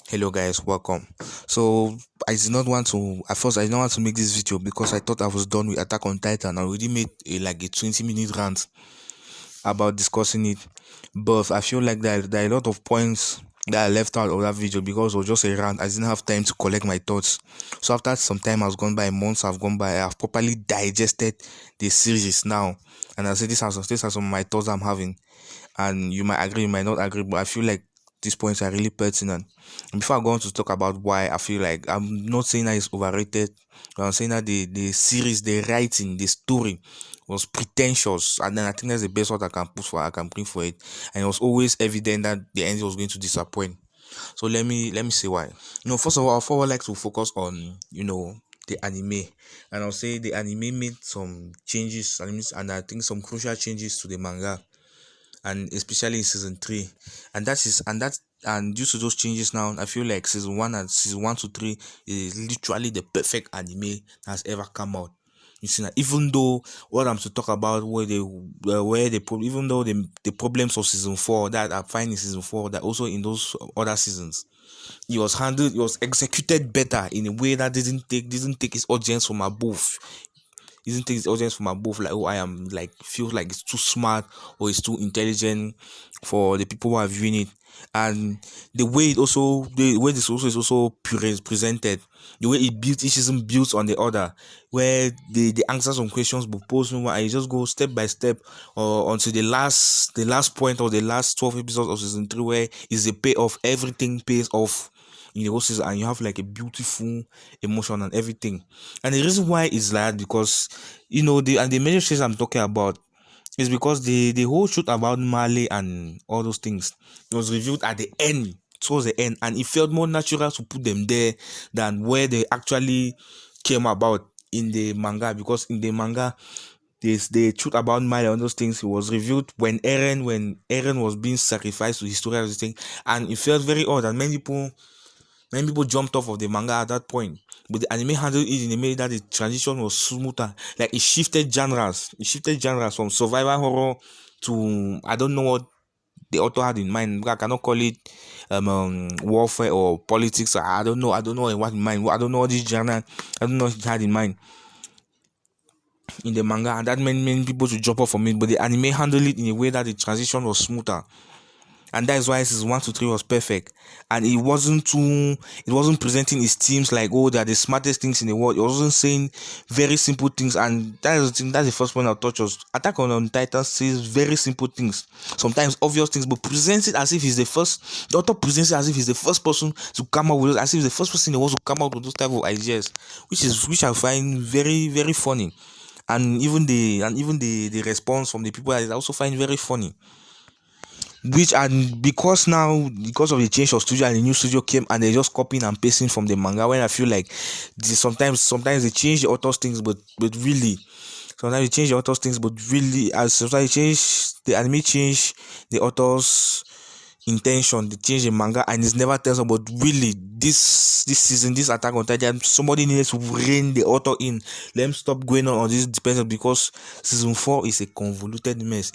Hello guys, welcome. So I did not want to at first I did not want to make this video because I thought I was done with Attack on Titan. I already made a 20-minute rant about discussing it. But I feel like there are a lot of points that I left out of that video because it was just a rant. I didn't have time to collect my thoughts. So after some time has gone by, months have gone by, I've properly digested the series now. And I say these are some of my thoughts I'm having. And you might agree, you might not agree, but I feel like these points are really pertinent. And before I go on to talk about why I feel like I'm not saying that it's overrated, but I'm saying that the series, the writing, the story was pretentious, and then I think that's the best word I can bring for it. And it was always evident that the end was going to disappoint. So let me say why. First of all, I would like to focus on the anime, and I'll say the anime made some changes, and I think some crucial changes to the manga, and especially in season 3, and due to those changes now I feel like season 1 to 3 is literally the perfect anime that's ever come out. You see that even though what I'm to talk about even though the problems of season 4 that I find in season 4 that also in those other seasons, it was executed better in a way that didn't take its audience from above. Isn't take its audience from above, like, oh, I am like, feels like it's too smart or it's too intelligent for the people who are viewing it. And the way this also is also presented, the way it builds each season builds on the other, where the answers some questions but pose no more, and you just go step by step or until the last point or the last 12 episodes of season 3, where is the payoff, everything pays off in the whole season, and you have like a beautiful emotion and everything. And the reason why is that because the major things I'm talking about is because the whole truth about Marley and all those things was revealed at the end, towards the end, and it felt more natural to put them there than where they actually came about in the manga. Because in the manga, the truth about Marley and all those things, it was revealed when Eren was being sacrificed to his story, everything, and it felt very odd, and many people jumped off of the manga at that point. But the anime handled it in a way that the transition was smoother. Like, it shifted genres. It shifted genres from survival horror to, I don't know what the author had in mind. I cannot call it warfare or politics. I don't know. I don't know what in mind. I don't know what this genre. I don't know what he had in mind in the manga, and that many people to jump off from it. But the anime handled it in a way that the transition was smoother. And that is why season 1 to 3 was perfect. And it wasn't presenting its teams like, oh, they are the smartest things in the world. It wasn't saying very simple things. And that's the first point I'll touch on. Attack on Titan says very simple things, sometimes obvious things, but presents it as if he's the author presents it as if he's the first person to come up with those, as if he's the first person in the world to come up with those type of ideas, which I find very, very funny. And even the response from the people, I also find very funny. Which, and because of the change of studio and the new studio came, and they're just copying and pasting from the manga, when I feel like sometimes they change the author's things, but really sometimes they change the author's things, but really, as sometimes they change the anime, change the author's intention, they change the manga, and it's never tells them. But really, this season, this Attack on Titan, somebody needs to rein the author in. Let them stop going on this dependence, because season 4 is a convoluted mess.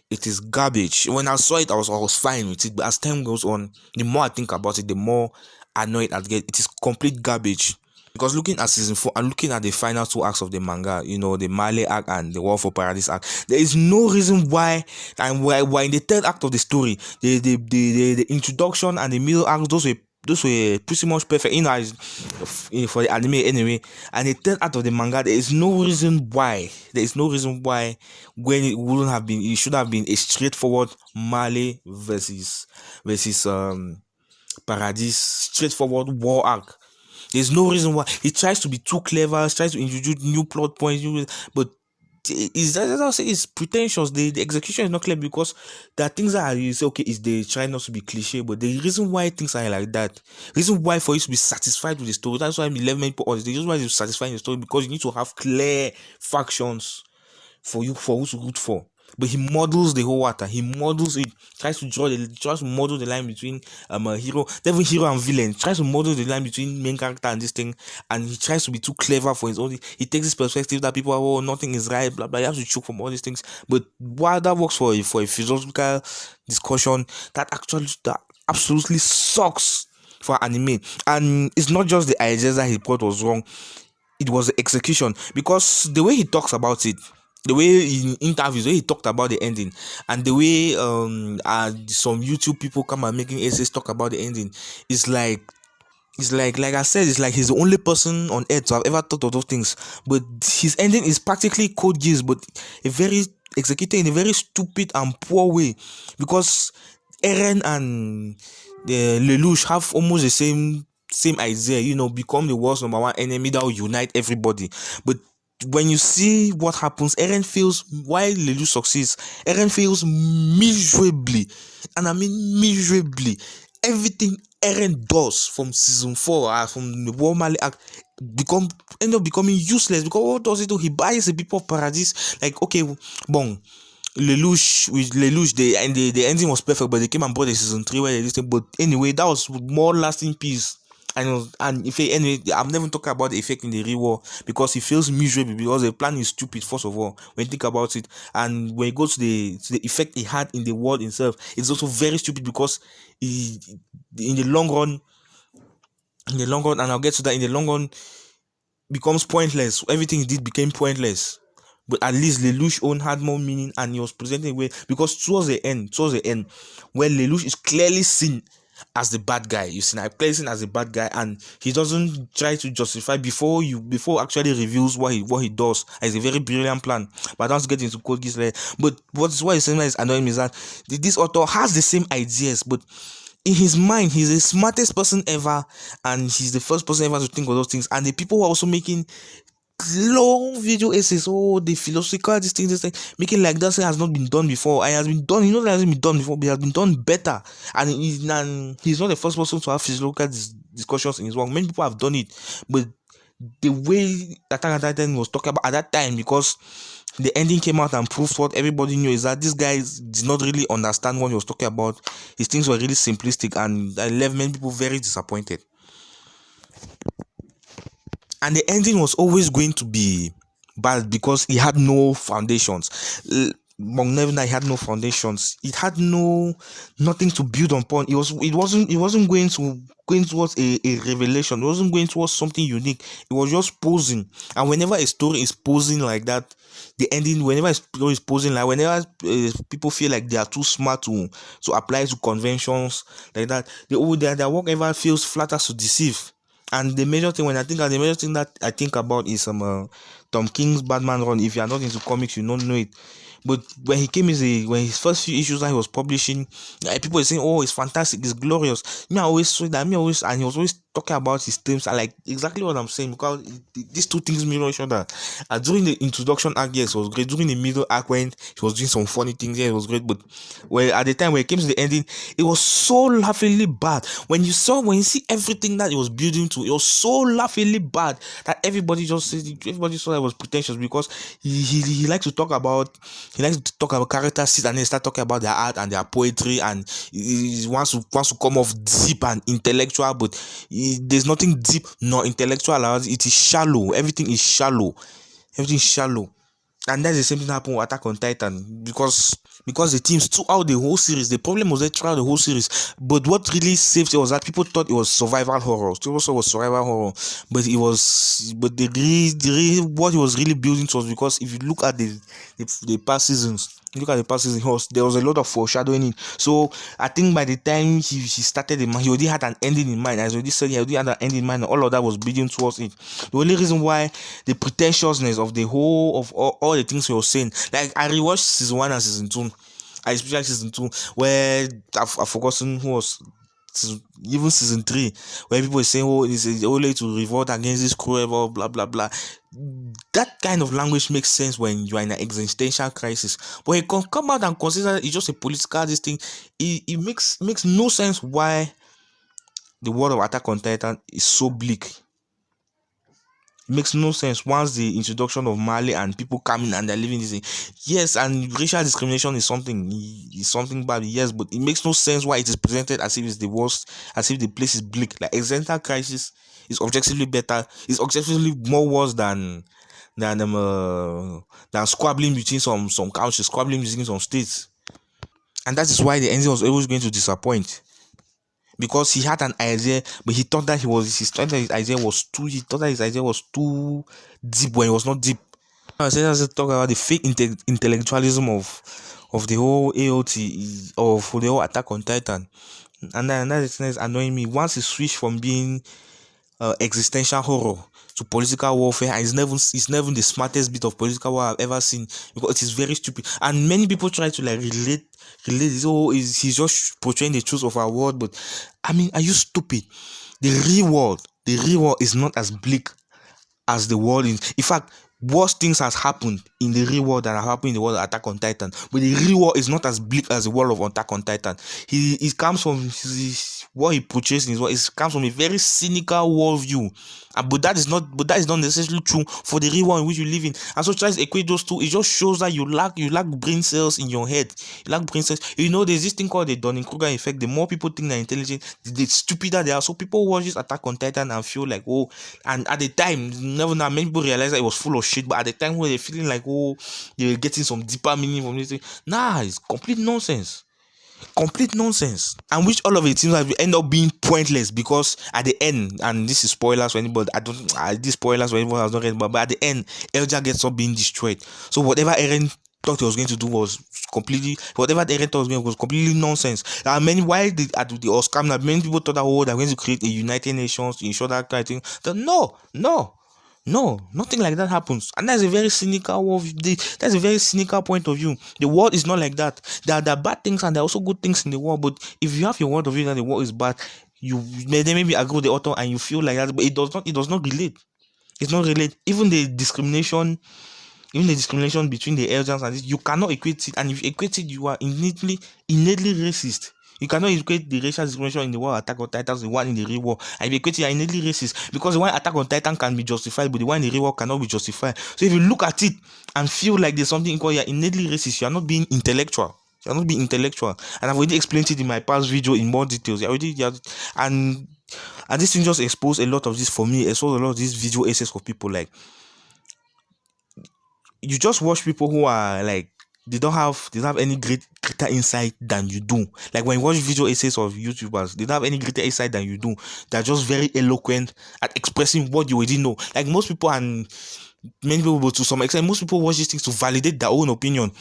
It is garbage. When I saw it, I was fine with it, but as time goes on, the more I think about it, the more annoyed I get. It is complete garbage. Because looking at season 4 and looking at the final 2 acts of the manga, the Marley arc and the War for Paradise arc, there is no reason why, and why in the third act of the story, the introduction and the middle arc, those were pretty much perfect, for the anime anyway. And the third act of the manga, there is no reason why. When it should have been a straightforward Marley versus Paradise, straightforward war arc. There's no reason why he tries to be too clever, tries to introduce new plot points, but it's pretentious. The execution is not clear, because there are things that you say, okay, is they try not to be cliche, but the reason why things are like that, reason why for you to be satisfied with the story, that's why 11 people, the reason why you're satisfied in the story, because you need to have clear factions for who to root for. But he models the whole water. He models it. Tries to model the line between a hero, even hero and villain. Tries to model the line between main character and this thing, and he tries to be too clever for his own. He takes this perspective that people are, oh, nothing is right, blah blah. You have to choke from all these things. But while that works for a philosophical discussion, that absolutely sucks for anime. And it's not just the ideas that he brought was wrong, it was the execution, because the way he talks about it, the way in interviews, the way he talked about the ending, and the way some YouTube people come and making essays talk about the ending, is like I said, it's like he's the only person on earth to have ever thought of those things. But his ending is practically code geass, but a very executed in a very stupid and poor way, because Eren and Lelouch have almost the same idea, become the world's number one enemy that will unite everybody. But when you see what happens, Eren fails while Lelouch succeeds. Eren fails miserably, and I mean miserably. Everything Eren does from season 4, from the War Mali arc, end up becoming useless, because what does he do? He buys the people of Paradise. Like, okay, bon, Lelouch, the ending was perfect, but they came and brought the season 3 where they did it. But anyway, that was more lasting peace. And if anyway, I'm never talking about the effect in the real war, because he feels miserable, because the plan is stupid. First of all, when you think about it, and when you go to the effect he had in the world itself, it's also very stupid, because he, in the long run, and I'll get to that, in the long run, becomes pointless. Everything he did became pointless. But at least Lelouch own had more meaning, and he was presenting a way, because towards the end, when Lelouch is clearly seen as the bad guy, clearly seen as the bad guy, and he doesn't try to justify before actually reveals what he does. It's a very brilliant plan. But I don't get into code geass later. But what is saying is annoying me is that this author has the same ideas, but in his mind, he's the smartest person ever, and he's the first person ever to think of those things. And the people who are also making long video essays, the philosophical this thing, making like that thing has not been done before. And it has been done, that hasn't been done before, but it has been done better. And he's not the first person to have philosophical discussions in his work. Many people have done it, but the way Attack on Titan was talking about at that time, because the ending came out and proved what everybody knew, is that this guy did not really understand what he was talking about. His things were really simplistic, and I left many people very disappointed. And the ending was always going to be bad, because he had no foundations. Never, he had no foundations. It had nothing to build upon. It wasn't going towards a revelation. It wasn't going towards something unique. It was just posing. And whenever a story is posing like that, the ending, whenever a story is posing, like whenever people feel like they are too smart to apply to conventions like that, their work ever feels flatter to deceive. And the major thing, the major thing that I think about is Tom King's Batman run. If you are not into comics, you don't know it. But when he came when his first few issues that he was publishing, people were saying, "Oh, it's fantastic, it's glorious." Me, I always saw that. And he was always talking about his themes. I like exactly what I'm saying, because these two things mirror each other. During the introduction arc, yes, it was great. During the middle arc, when he was doing some funny things, yeah, it was great. But at the time when it came to the ending, it was so laughingly bad. When you see everything that it was building to, it was so laughingly bad that everybody saw that it was pretentious, because he likes to talk about characters, and then start talking about their art and their poetry, and he wants to come off deep and intellectual, but there's nothing deep nor intellectual about it. It is shallow. Everything is shallow. And that's the same thing happened with Attack on Titan, because the teams throughout the whole series, the problem was that throughout the whole series, but what really saved it was that people thought it was survival horror. People thought it was survival horror, but what it was really building to was, because if you look at the past seasons, there was a lot of foreshadowing in. So I think by the time he started, he already had an ending in mind. As I already said, he already had an ending in mind, and all of that was building towards it. The only reason why the pretentiousness of the whole of all the things he was saying, like I rewatched season 1 and season 2, especially season 2, where I've forgotten who was. Even season 3, where people were saying, "Oh, it's only to revolt against this cruel, blah blah blah." That kind of language makes sense when you are in an existential crisis, but he can come out and consider it's just a political this thing. It makes no sense why the world of Attack on Titan is so bleak. Makes no sense once the introduction of Mali and people coming and they're living this thing. Yes, and racial discrimination is something bad, yes, but it makes no sense why it is presented as if it's the worst, as if the place is bleak. Like existential crisis is objectively better, is objectively more worse than squabbling between some countries, squabbling between some states. And that is why the ending was always going to disappoint. because he had an idea, but he thought that his idea was too deep when it was not deep. I said let's talk about the fake intellectualism of the whole AOT, of the whole Attack on Titan, and then another thing is annoying me. Once it switched from being existential horror to political warfare, and it's never the smartest bit of political war I've ever seen, because it is very stupid. And many people try to like relate this. Oh, he's just portraying the truth of our world, but I mean, are you stupid? The real world is not as bleak as the world is. In fact, worse things has happened in the real world than have happened in the world of Attack on Titan. But the real world is not as bleak as the world of Attack on Titan. It comes from what he portrays in his world. It comes from a very cynical worldview. But that is not necessarily true for the real world in which you live in. And so try to equate those two. It just shows that you lack brain cells in your head. You lack brain cells. There's this thing called the Dunning-Kruger effect. The more people think they're intelligent, the stupider they are. So people watch this Attack on Titan and feel like, oh, and at the time, never now many people realize that it was full of shit. But at the time when they're feeling like, oh, they were getting some deeper meaning from this thing, nah, it's complete nonsense. Complete nonsense, and which all of it seems like will end up being pointless, because at the end, and this is spoilers for anybody, these spoilers for anyone who has not read, but at the end, Elja gets up being destroyed. So whatever Eren thought he was going to do was completely nonsense. And many why did at the Oscar, many people thought that, oh, they're going to create a United Nations to ensure that kind of thing. No, nothing like that happens, and that's a very that's a very cynical point of view. The world is not like that. There are bad things and there are also good things in the world. But if you have your world of view that the world is bad, you may then maybe agree with the author and you feel like that, but it does not. It does not relate. It's not relate. Even the discrimination between the Eldians and this, you cannot equate it. And if you equate it, you are innately racist. You cannot equate the racial discrimination in the world Attack on Titan with the one in the real world. And if you equate it, you are innately racist. Because the one Attack on Titan can be justified, but the one in the real world cannot be justified. So if you look at it and feel like there's something equal, you are innately racist. You are not being intellectual. You are not being intellectual. And I've already explained it in my past video in more details. And this thing just exposed a lot of this for me. Exposed a lot of these video essays for people. Like, you just watch people who are like, they don't have any greater insight than you do. Like when you watch video essays of YouTubers, they don't have any greater insight than you do. They're just very eloquent at expressing what you already know. Like most people, and many people, but to some extent, most people watch these things to validate their own opinion,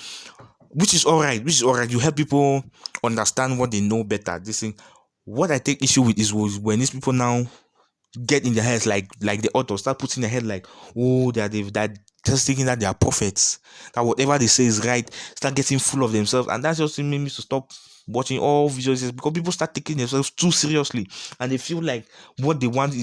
which is all right. You help people understand what they know better. This thing. What I take issue with is when these people now get in their heads, like the author start putting their head like, oh, that just thinking that they are prophets, that whatever they say is right, start getting full of themselves. And that's just made me to stop watching all videos, because people start taking themselves too seriously, and they feel like what they want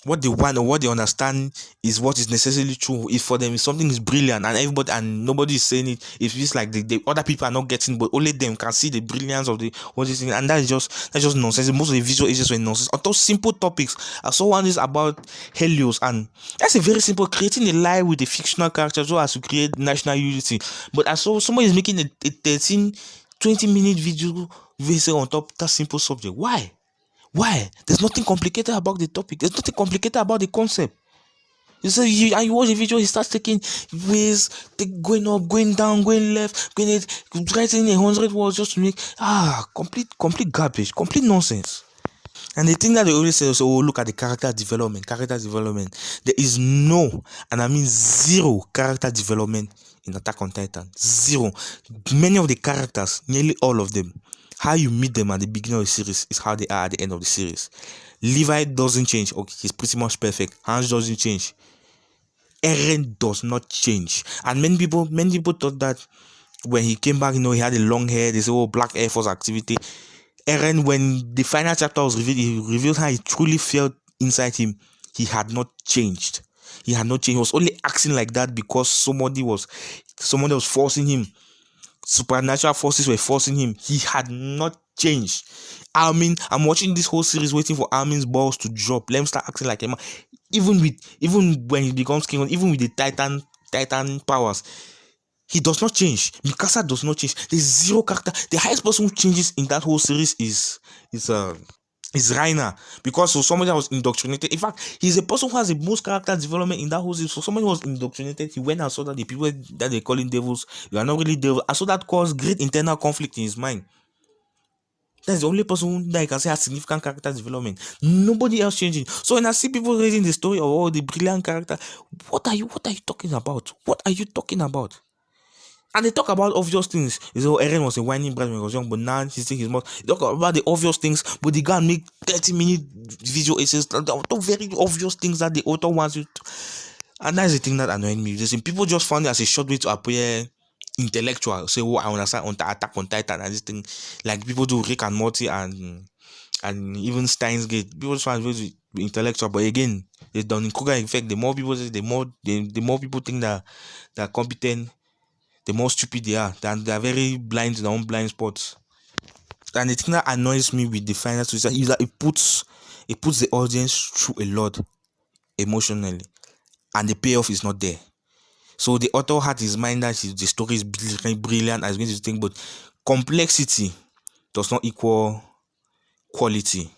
or what they understand is what is necessarily true. If for them if something is brilliant and nobody is saying it, it feels like the other people are not getting, but only them can see the brilliance of the what is, and that's just nonsense. Most of the visual agents were nonsense on those simple topics. I saw one is about Helios, and that's a very simple, creating a lie with a fictional character so as to create national unity. But I saw somebody is making a 13-20 minute video on top that simple subject. Why? There's nothing complicated about the topic. There's nothing complicated about the concept. You watch the video, he starts taking ways, going up, going down, going left, writing 100 words just to make complete garbage, complete nonsense. And the thing that they always say is, oh, look at the character development. There is no, and I mean zero, character development in Attack on Titan. Zero. Many of the characters, nearly all of them, how you meet them at the beginning of the series is how they are at the end of the series. Levi doesn't change. Okay, he's pretty much perfect. Hans doesn't change. Eren does not change. And many people thought that when he came back, he had a long hair. They say, oh, Black Air Force activity. Eren, when the final chapter was revealed, he revealed how he truly felt inside him. He had not changed. He was only acting like that because somebody was forcing him. Supernatural forces were forcing him. He had not changed. Armin, I'm watching this whole series waiting for Armin's balls to drop. Let him start acting like him. Even when he becomes king, even with the Titan powers, he does not change. Mikasa does not change. There's zero character. The highest person who changes in that whole series is Reiner, because for somebody that was indoctrinated, in fact, he's a person who has the most character development in that whole series. For somebody who was indoctrinated, he went and saw that the people that they calling devils, they are not really devils. I saw that caused great internal conflict in his mind. That's the only person that I can say has significant character development. Nobody else changing. So when I see people reading the story of all the brilliant character, what are you talking about? What are you talking about? And they talk about obvious things. You know, Eren was a whining brat when he was young, but now he's saying his mouth. They talk about the obvious things, but they go and make 30-minute visual essays. The very obvious things that the author wants you to. And that's the thing that annoyed me. Listen, people just found it as a short way to appear intellectual. Say, oh, I understand on Attack on Titan and this thing. Like people do Rick and Morty and even Steins Gate. People just find it to be intellectual. But again, the Dunning-Kruger effect. The more people say, the more people think that they're competent, the more stupid they are. They are very blind to their own blind spots. And the thing that annoys me with the final twist is that it puts the audience through a lot emotionally, and the payoff is not there. So the author had his mind that the story is brilliant as going to think, but complexity does not equal quality.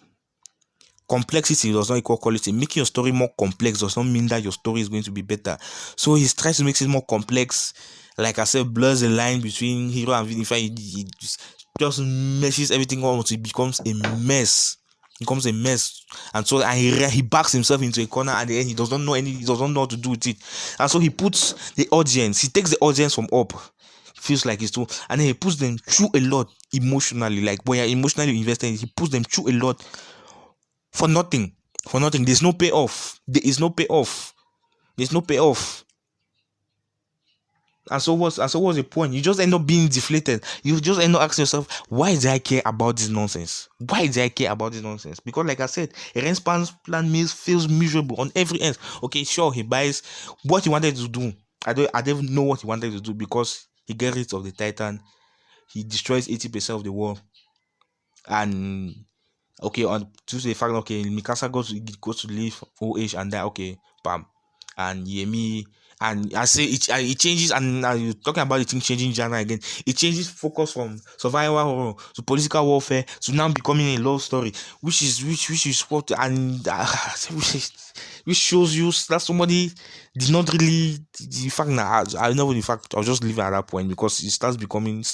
Complexity does not equal quality. Making your story more complex does not mean that your story is going to be better. So he tries to make it more complex. Like I said, blurs the line between hero and villain. In fact, he just meshes everything up until it becomes a mess. It becomes a mess, and so he backs himself into a corner. At the end, he doesn't know what to do with it, and so he puts the audience. He takes the audience from up. It feels like it's too, and then he puts them through a lot emotionally. Like when you're emotionally invested, he puts them through a lot for nothing. For nothing. There's no payoff. There is no payoff. There's no payoff. And so what's the point? You just end up being deflated. You just end up asking yourself, why do I care about this nonsense? Why do I care about this nonsense? Because like I said, Eren's plan feels miserable on every end. Okay, sure, he buys what he wanted to do. I don't know what he wanted to do, because he gets rid of the Titan. He destroys 80% of the world. And okay, on to the fact, okay, Mikasa goes to leave old age and die. Okay, bam. And Yemi, and I say it changes, and now you're talking about the thing changing genre again. It changes focus from survival horror to political warfare to now becoming a love story, which is what, and which shows you that somebody did not really. The fact that I know the fact, I'll just leave it at that point, because it starts becoming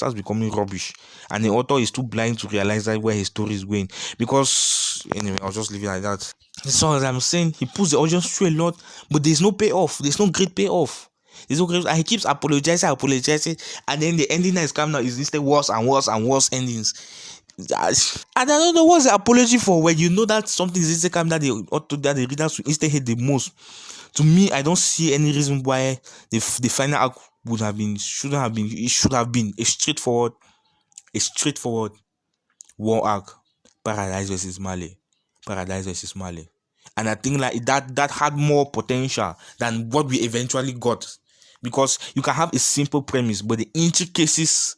rubbish, and the author is too blind to realize that where his story is going. Because anyway, I'll just leave it like that. So as I'm saying, he puts the audience through a lot, but there's no payoff. There's no great payoff. There's no great, and he keeps apologizing, and then the ending that is coming out is instead worse and worse and worse endings. And I don't know what's the apology for, when you know that something is instead coming that the readers will instead hate the most. To me, I don't see any reason why the final arc shouldn't have been. It should have been a straightforward war arc. Paradise versus Mali. And I think like that had more potential than what we eventually got, because you can have a simple premise, but the intricacies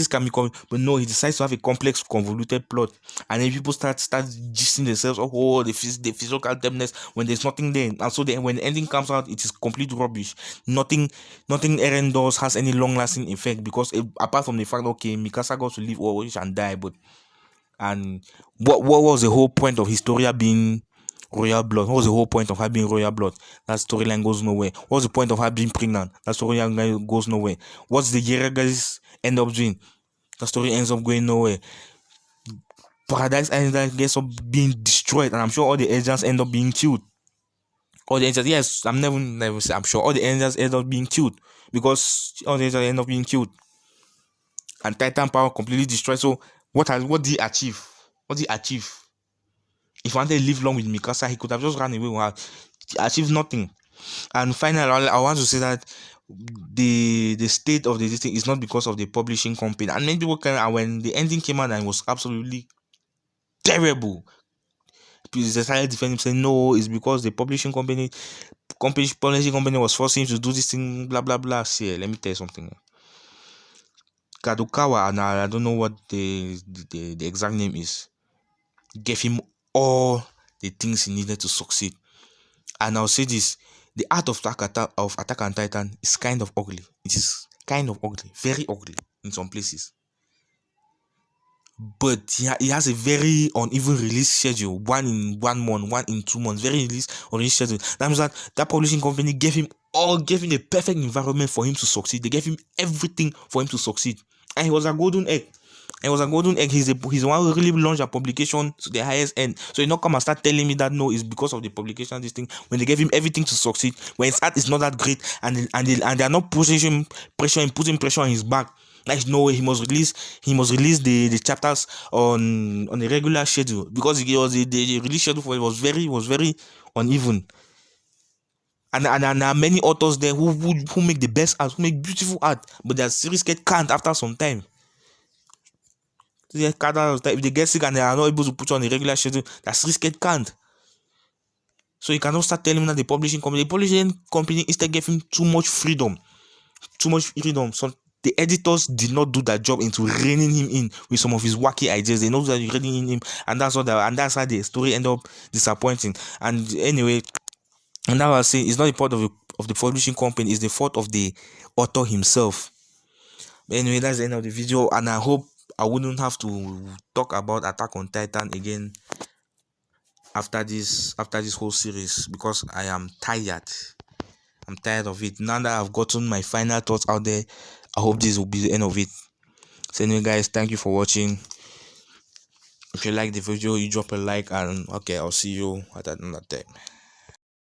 can become. But no, he decides to have a complex, convoluted plot, and then people start gisting themselves. Oh, the physical depthness when there's nothing there, and so then when the ending comes out, it is complete rubbish. Nothing Eren does has any long-lasting effect, because apart from the fact, okay, Mikasa got to live and die, but. And what was the whole point of Historia being royal blood? What was the whole point of her being royal blood? That storyline goes nowhere. What's the point of her being pregnant? That storyline goes nowhere. What's the Yera guys end up doing? The story ends up going nowhere. Paradise ends up being destroyed, and I'm sure all the agents end up being killed. All the agents, yes, I'm sure all the agents end up being killed, because all the agents end up being killed, and Titan power completely destroyed. So what did he achieve? What did he achieve? If he wanted to live long with Mikasa, he could have just run away with her. He achieved nothing. And finally, I want to say that the state of the thing is not because of the publishing company. And many people when the ending came out and it was absolutely terrible, they decided to defend him, saying no, it's because the publishing company was forcing him to do this thing, blah blah blah. See, let me tell you something. Kadokawa, and I don't know what the exact name is, gave him all the things he needed to succeed. And I'll say this: the art of Attack on Titan is kind of ugly. It is kind of ugly, very ugly in some places. But he has a very uneven release schedule. One in 1 month, one in 2 months. Very release schedule. That means that publishing company gave him the perfect environment for him to succeed. They gave him everything for him to succeed. And he was a golden egg. And it was a golden egg. He's the one who really launched a publication to the highest end. So you not come and start telling me that no, it's because of the publication, this thing, when they gave him everything to succeed, when his art is not that great, and they are not putting pressure on his back. Like no way, he must release the chapters on a regular schedule, because the release schedule for it was very uneven. And there are many authors there who make the best art, who make beautiful art, but their series get canned after some time. If they get sick and they are not able to put on a regular schedule, their series get canned. So you cannot start telling me that the publishing company instead gave him too much freedom. So the editors did not do their job into reining him in with some of his wacky ideas. They know that you're reining in him, and that's how the story ended up disappointing. And anyway, and that was saying, it's not the fault of the publishing company, it's the fault of the author himself. But anyway, that's the end of the video, and I hope I wouldn't have to talk about Attack on Titan again after this whole series, because I am tired. I'm tired of it. Now that I've gotten my final thoughts out there, I hope this will be the end of it. So anyway, guys, thank you for watching. If you like the video, you drop a like, and okay, I'll see you at another time.